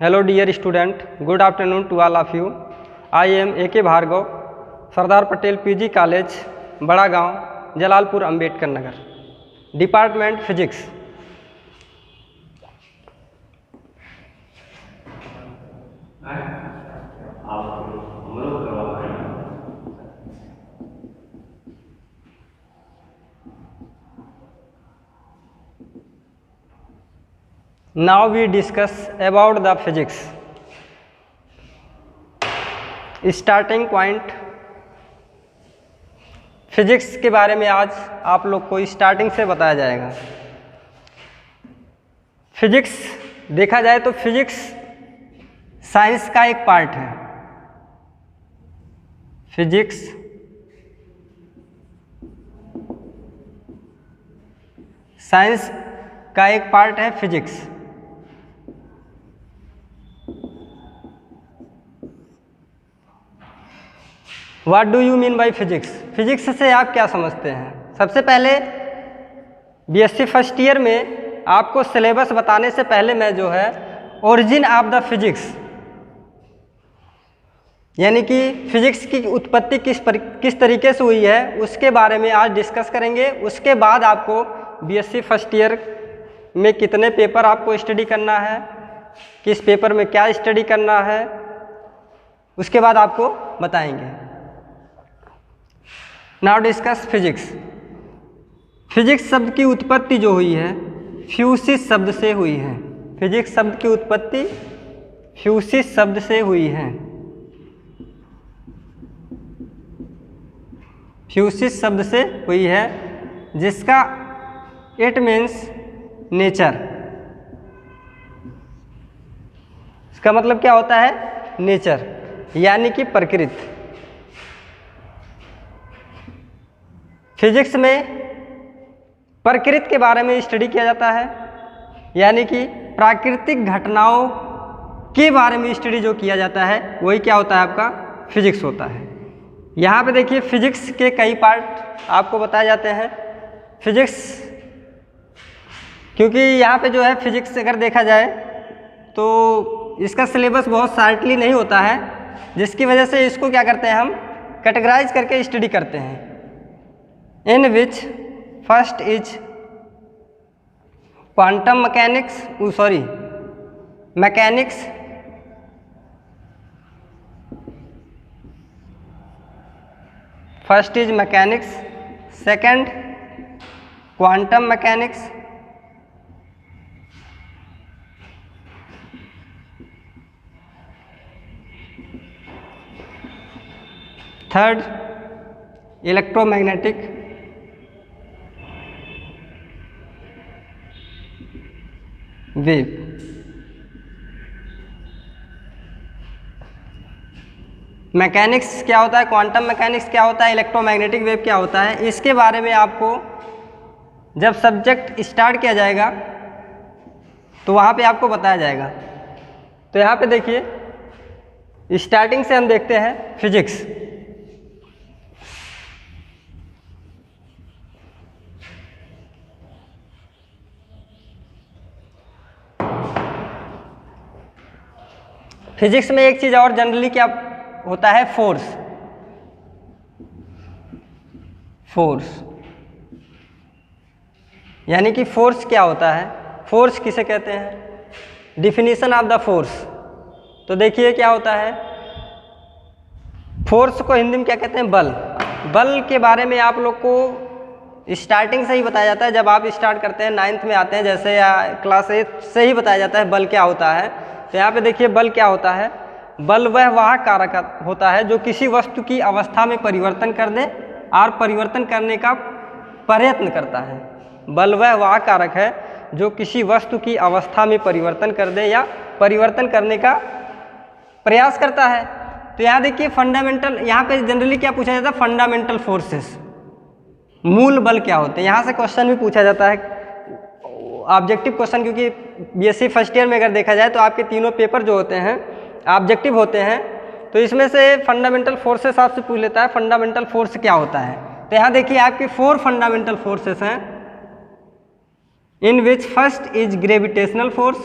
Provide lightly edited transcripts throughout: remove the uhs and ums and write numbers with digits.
Hello dear student, good afternoon to all of you. I am A.K. Bhargav, Sardar Patel PG college Bada Gaon Jalalpur Ambedkar Nagar, department physics. Now we discuss about the physics. Starting point physics के बारे में आज आप लोग को starting से बताया जाएगा। फिजिक्स देखा जाए तो फिजिक्स साइंस का एक पार्ट है। फिजिक्स साइंस का एक पार्ट है physics. What do you mean by physics? Physics से आप क्या समझते हैं? सबसे पहले बीएससी फर्स्ट ईयर में आपको सिलेबस बताने से पहले मैं जो है ओरिजिन ऑफ द फिजिक्स यानी कि फिजिक्स की उत्पत्ति किस तरीके से हुई है उसके बारे में आज डिस्कस करेंगे। उसके बाद आपको बीएससी फर्स्ट ईयर में कितने पेपर आपको स्टडी करना है, किस पेपर में क्या स्टडी करना है, उसके बाद आपको बताएंगे। Now discuss physics. फिजिक्स शब्द की उत्पत्ति जो हुई है फ्यूसिस शब्द से हुई है। फिजिक्स शब्द की उत्पत्ति फ्यूसिस शब्द से हुई है। फ्यूसिस शब्द से हुई है जिसका इट मीन्स नेचर। इसका मतलब क्या होता है? नेचर यानी कि प्रकृति। फिजिक्स में प्रकृति के बारे में स्टडी किया जाता है यानी कि प्राकृतिक घटनाओं के बारे में स्टडी जो किया जाता है वही क्या होता है? आपका फिजिक्स होता है। यहाँ पे देखिए फिजिक्स के कई पार्ट आपको बताए जाते हैं। फिजिक्स क्योंकि यहाँ पे जो है फिजिक्स अगर देखा जाए तो इसका सिलेबस बहुत शार्टली नहीं होता है, जिसकी वजह से इसको क्या करते हैं हम कैटेगराइज करके स्टडी करते हैं। In which first is quantum mechanics first is mechanics, second quantum mechanics, third electromagnetic wave. Mechanics क्या होता है, क्वांटम मैकेनिक्स क्या होता है, इलेक्ट्रोमैग्नेटिक वेव क्या होता है, इसके बारे में आपको जब सब्जेक्ट स्टार्ट किया जाएगा तो वहाँ पे आपको बताया जाएगा। तो यहाँ पे देखिए स्टार्टिंग से हम देखते हैं फिजिक्स। फिजिक्स में एक चीज़ और जनरली क्या होता है? फोर्स यानी कि फोर्स क्या होता है, फोर्स किसे कहते हैं, डिफिनीशन ऑफ द फोर्स। तो देखिए क्या होता है, फोर्स को हिंदी में क्या कहते हैं? बल। बल के बारे में आप लोग को स्टार्टिंग से ही बताया जाता है। जब आप स्टार्ट करते हैं 9th में आते हैं जैसे या क्लास 8 से ही बताया जाता है बल क्या होता है। तो यहाँ पे देखिए बल क्या होता है? बल वह कारक होता है जो किसी वस्तु की अवस्था में परिवर्तन कर दे और परिवर्तन करने का प्रयत्न करता है। बल वह कारक है जो किसी वस्तु की अवस्था में परिवर्तन कर दे या परिवर्तन करने का प्रयास करता है। तो यहाँ देखिए फंडामेंटल, यहाँ पे जनरली क्या पूछा जाता है? फंडामेंटल फोर्सेस, मूल बल क्या होते हैं। यहाँ से क्वेश्चन भी पूछा जाता है, ऑब्जेक्टिव क्वेश्चन, क्योंकि बीएससी फर्स्ट ईयर में अगर देखा जाए तो आपके तीनों पेपर जो होते हैं ऑब्जेक्टिव होते हैं। तो इसमें से फंडामेंटल फोर्सेस आपसे पूछ लेता है फंडामेंटल फोर्स क्या होता है। तो यहाँ देखिए आपके 4 फंडामेंटल फोर्सेस हैं। In which first is gravitational force,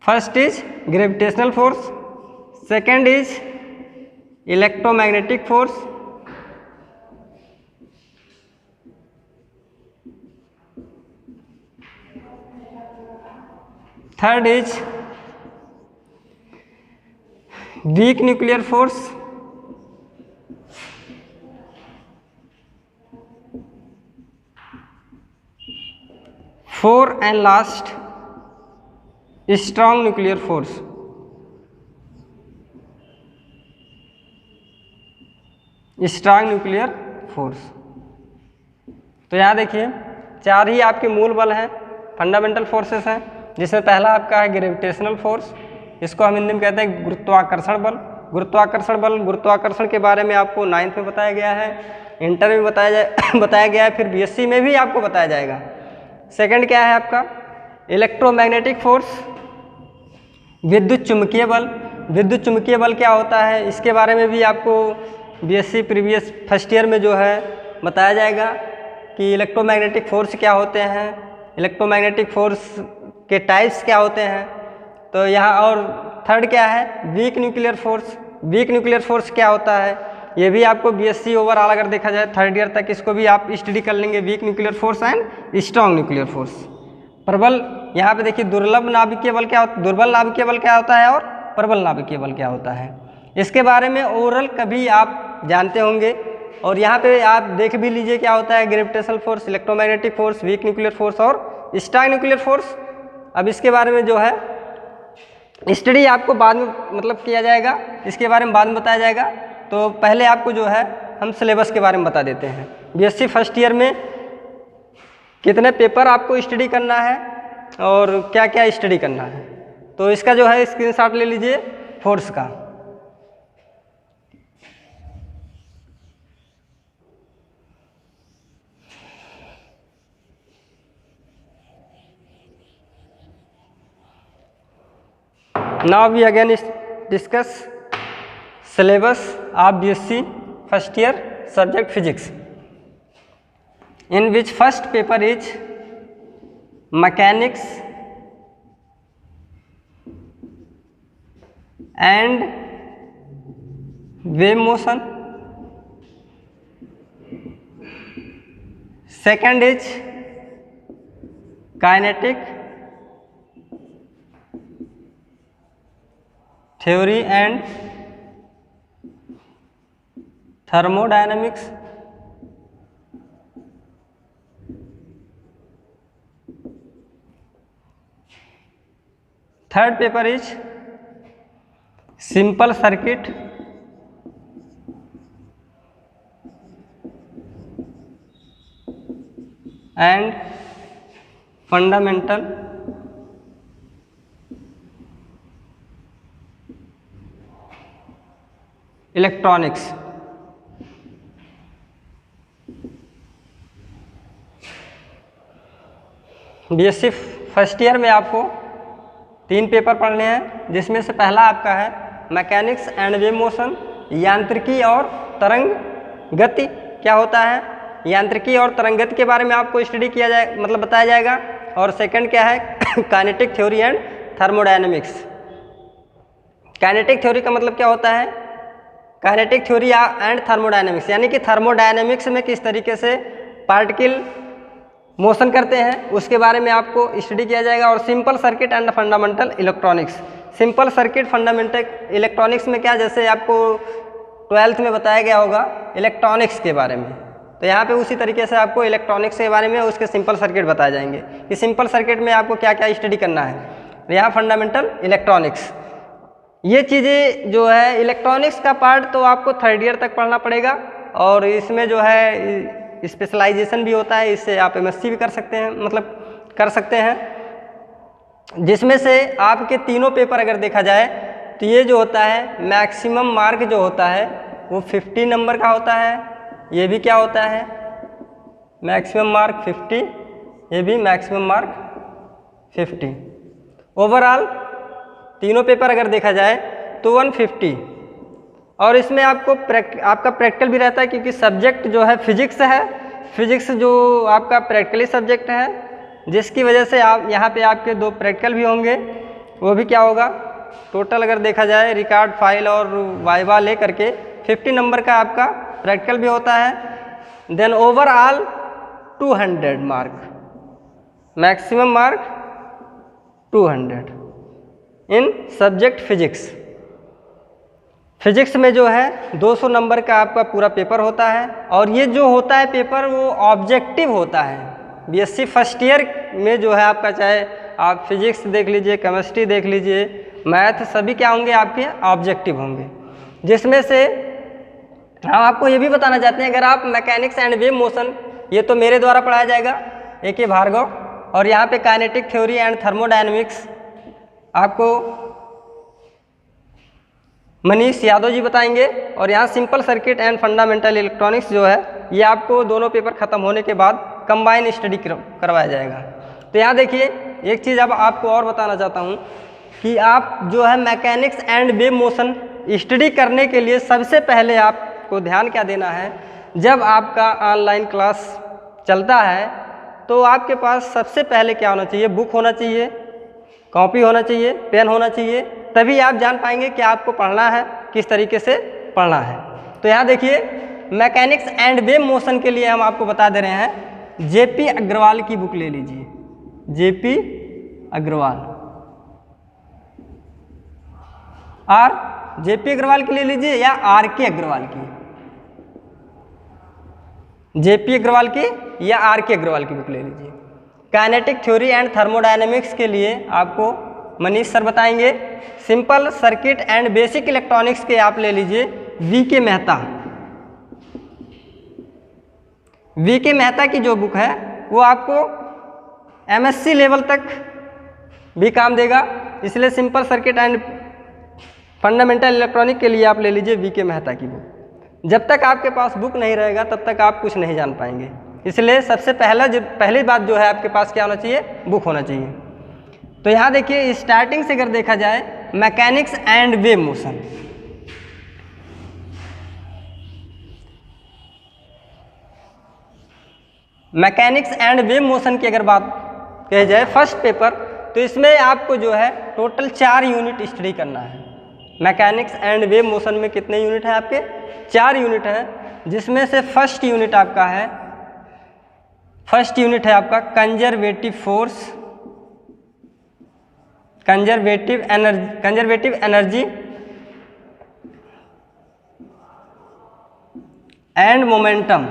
first is gravitational force, second is electromagnetic force, third is weak nuclear force, four and last strong nuclear force. Strong nuclear force. तो यहाँ देखिए चार ही आपके मूल बल हैं, फंडामेंटल फोर्सेस हैं, जिसमें पहला आपका है ग्रेविटेशनल फोर्स, इसको हम हिंदी में कहते हैं गुरुत्वाकर्षण बल। गुरुत्वाकर्षण बल, गुरुत्वाकर्षण के बारे में आपको 9th में बताया गया है, इंटर में बताया गया है, फिर बीएससी में भी आपको बताया जाएगा। सेकंड क्या है आपका इलेक्ट्रोमैग्नेटिक फोर्स, विद्युत चुंबकीय बल। विद्युत चुंबकीय बल क्या होता है, इसके बारे में भी आपको बीएससी प्रीवियस फर्स्ट ईयर में जो है बताया जाएगा कि इलेक्ट्रोमैग्नेटिक फोर्स क्या होते हैं, इलेक्ट्रोमैग्नेटिक फोर्स के टाइप्स क्या होते हैं। तो यहाँ और थर्ड क्या है week nuclear force. Week nuclear force क्या होता है, ये भी आपको बीएससी ओवरऑल अगर देखा जाए थर्ड ईयर तक इसको भी आप स्टडी कर लेंगे, week nuclear force and strong nuclear force. प्रबल, यहाँ पे देखिए दुर्लभ नाभिकीय बल क्या होता, दुर्बल नाभिकीय बल क्या होता है और प्रबल नाभिकीय बल क्या होता है, इसके बारे में ओरल कभी आप जानते होंगे। और यहाँ पे आप देख भी लीजिए क्या होता है gravitational force, electromagnetic force, week nuclear force और स्ट्रॉन्ग न्यूक्लियर फोर्स। अब इसके बारे में जो है स्टडी आपको बाद में मतलब किया जाएगा, इसके बारे में बाद में बताया जाएगा। तो पहले आपको जो है हम सिलेबस के बारे में बता देते हैं। बीएससी फर्स्ट ईयर में कितने पेपर आपको स्टडी करना है और क्या क्या स्टडी करना है, तो इसका जो है स्क्रीनशॉट ले लीजिए फोर्स का। Now we again discuss syllabus of BSc first year subject physics, in which first paper is mechanics and wave motion, second is kinetic theory and thermodynamics, third paper is simple circuit and fundamental electronics. BSc first year में आपको 3 paper पढ़ने हैं, जिसमें से पहला आपका है mechanics and wave motion, यांत्रिकी और तरंग गति क्या होता है, यांत्रिकी और तरंग गति के बारे में आपको स्टडी किया जाए मतलब बताया जाएगा। और सेकंड क्या है kinetic theory and thermodynamics. Kinetic theory का मतलब क्या होता है, काइनेटिक थ्योरी एंड थर्मोडायनेमिक्स, यानी कि थर्मोडायनेमिक्स में किस तरीके से पार्टिकल मोशन करते हैं उसके बारे में आपको स्टडी किया जाएगा। और simple circuit and fundamental electronics. Simple circuit fundamental electronics में क्या, जैसे आपको 12th में बताया गया होगा इलेक्ट्रॉनिक्स के बारे में, तो यहाँ पे उसी तरीके से आपको इलेक्ट्रॉनिक्स के बारे में उसके सिंपल सर्किट बताए जाएंगे कि सिंपल सर्किट में आपको क्या क्या स्टडी करना है। यहाँ फंडामेंटल इलेक्ट्रॉनिक्स, ये चीज़ें जो है इलेक्ट्रॉनिक्स का पार्ट तो आपको थर्ड ईयर तक पढ़ना पड़ेगा, और इसमें जो है स्पेशलाइजेशन भी होता है, इससे आप एमएससी भी कर सकते हैं मतलब कर सकते हैं, जिसमें से आपके तीनों पेपर अगर देखा जाए तो ये जो होता है मैक्सिमम मार्क जो होता है वो 50 नंबर का होता है। ये भी क्या होता है मैक्सिमम मार्क 50, ये भी मैक्सिमम मार्क 50। ओवरऑल तीनों पेपर अगर देखा जाए तो 150। और इसमें आपको आपका प्रैक्टिकल भी रहता है, क्योंकि सब्जेक्ट जो है फिजिक्स है, फिजिक्स जो आपका प्रैक्टिकली सब्जेक्ट है, जिसकी वजह से आप यहाँ पे आपके 2 प्रैक्टिकल भी होंगे वो भी क्या होगा, टोटल अगर देखा जाए रिकॉर्ड फाइल और वाइवा ले करके 50 नंबर का आपका प्रैक्टिकल भी होता है। Then overall 200 mark, maximum mark 200 in subject physics. Physics में जो है 200 नंबर का आपका पूरा पेपर होता है, और ये जो होता है पेपर वो ऑब्जेक्टिव होता है। बीएससी फर्स्ट ईयर में जो है आपका, चाहे आप फिजिक्स देख लीजिए, केमिस्ट्री देख लीजिए, मैथ, सभी क्या होंगे आपके ऑब्जेक्टिव होंगे। जिसमें से हम आपको ये भी बताना चाहते हैं, अगर आप मैकेनिक्स एंड वेव मोशन, ये तो मेरे द्वारा पढ़ाया जाएगा AK भार्गव, और यहाँ पे काइनेटिक थ्योरी एंड थर्मोडायनेमिक्स आपको मनीष यादव जी बताएंगे, और यहाँ simple circuit and fundamental electronics जो है ये आपको दोनों पेपर खत्म होने के बाद कंबाइन स्टडी करवाया जाएगा। तो यहाँ देखिए एक चीज़ अब आपको और बताना चाहता हूँ कि आप जो है mechanics and wave motion study करने के लिए सबसे पहले आपको ध्यान क्या देना है, जब आपका ऑनलाइन क्लास चलता है तो आपके पास सबसे पहले क्या होना चाहिए, बुक होना चाहिए, कॉपी होना चाहिए, पेन होना चाहिए, तभी आप जान पाएंगे कि आपको पढ़ना है, किस तरीके से पढ़ना है। तो यहाँ देखिए मैकेनिक्स एंड वेव मोशन के लिए हम आपको बता दे रहे हैं, JP अग्रवाल की बुक ले लीजिए, JP अग्रवाल, और JP अग्रवाल की ले लीजिए या RK अग्रवाल की, JP अग्रवाल की या RK अग्रवाल की बुक ले लीजिए। काइनेटिक थ्योरी एंड थर्मोडायनेमिक्स के लिए आपको मनीष सर बताएंगे। Simple circuit and basic electronics के आप ले लीजिए VK मेहता। VK मेहता की जो बुक है वो आपको MSc लेवल तक भी काम देगा, इसलिए simple circuit and fundamental electronic के लिए आप ले लीजिए VK मेहता की बुक। जब तक आपके पास बुक नहीं रहेगा तब तक आप कुछ नहीं जान पाएंगे, इसलिए सबसे पहली बात जो है आपके पास क्या होना चाहिए, बुक होना चाहिए। तो यहाँ देखिए स्टार्टिंग से अगर देखा जाए mechanics and wave motion, mechanics and wave motion की अगर बात कही जाए फर्स्ट पेपर, तो इसमें आपको जो है टोटल 4 यूनिट स्टडी करना है। मैकेनिक्स एंड वेव मोशन में कितने यूनिट हैं आपके, 4 यूनिट है, जिसमें से फर्स्ट यूनिट है आपका conservative force, conservative energy and momentum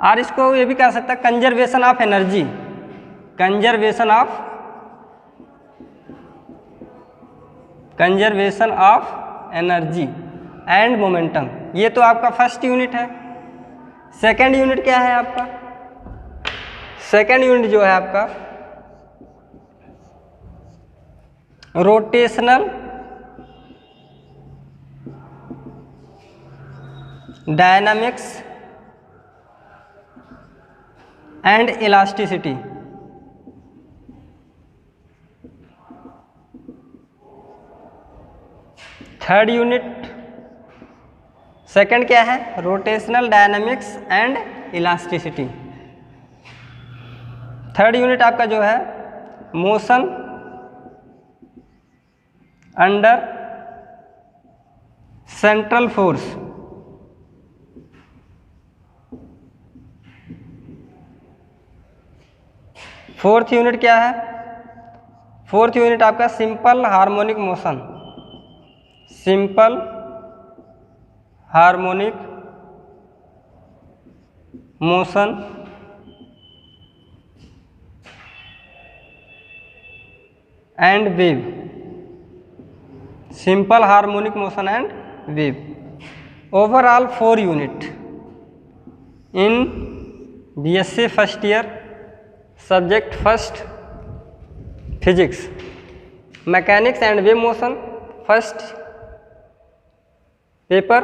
और इसको ये भी कह सकता है conservation of energy, conservation of energy and momentum. ये तो आपका फर्स्ट यूनिट है। सेकेंड यूनिट क्या है आपका, सेकेंड यूनिट जो है आपका rotational dynamics and elasticity. Third unit, second क्या है, rotational dynamics and elasticity. Third unit आपका जो है motion under central force. Fourth unit क्या है, फोर्थ यूनिट आपका simple harmonic motion, simple harmonic motion and wave, simple harmonic motion and wave. Overall 4 unit in BSc first year, subject first physics, mechanics and wave motion first paper,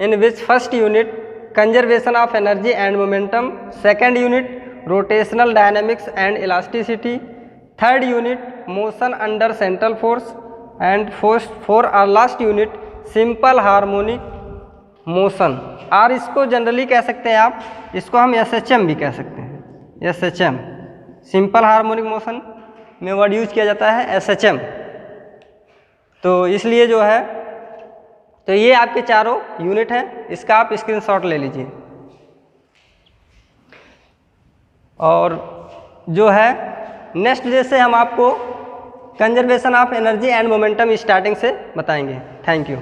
in which first unit conservation of energy and momentum, second unit rotational dynamics and elasticity, third unit motion under central force and four और last unit simple harmonic motion. और इसको generally कह सकते हैं आप, इसको हम SHM भी कह सकते हैं, SHM, सिंपल हार्मोनिक मोशन में वर्ड यूज किया जाता है SHM। तो इसलिए जो है, तो ये आपके चारों यूनिट हैं, इसका आप स्क्रीनशॉट ले लीजिए। और जो है नेक्स्ट जैसे हम आपको conservation of energy and momentum starting से बताएंगे। Thank you.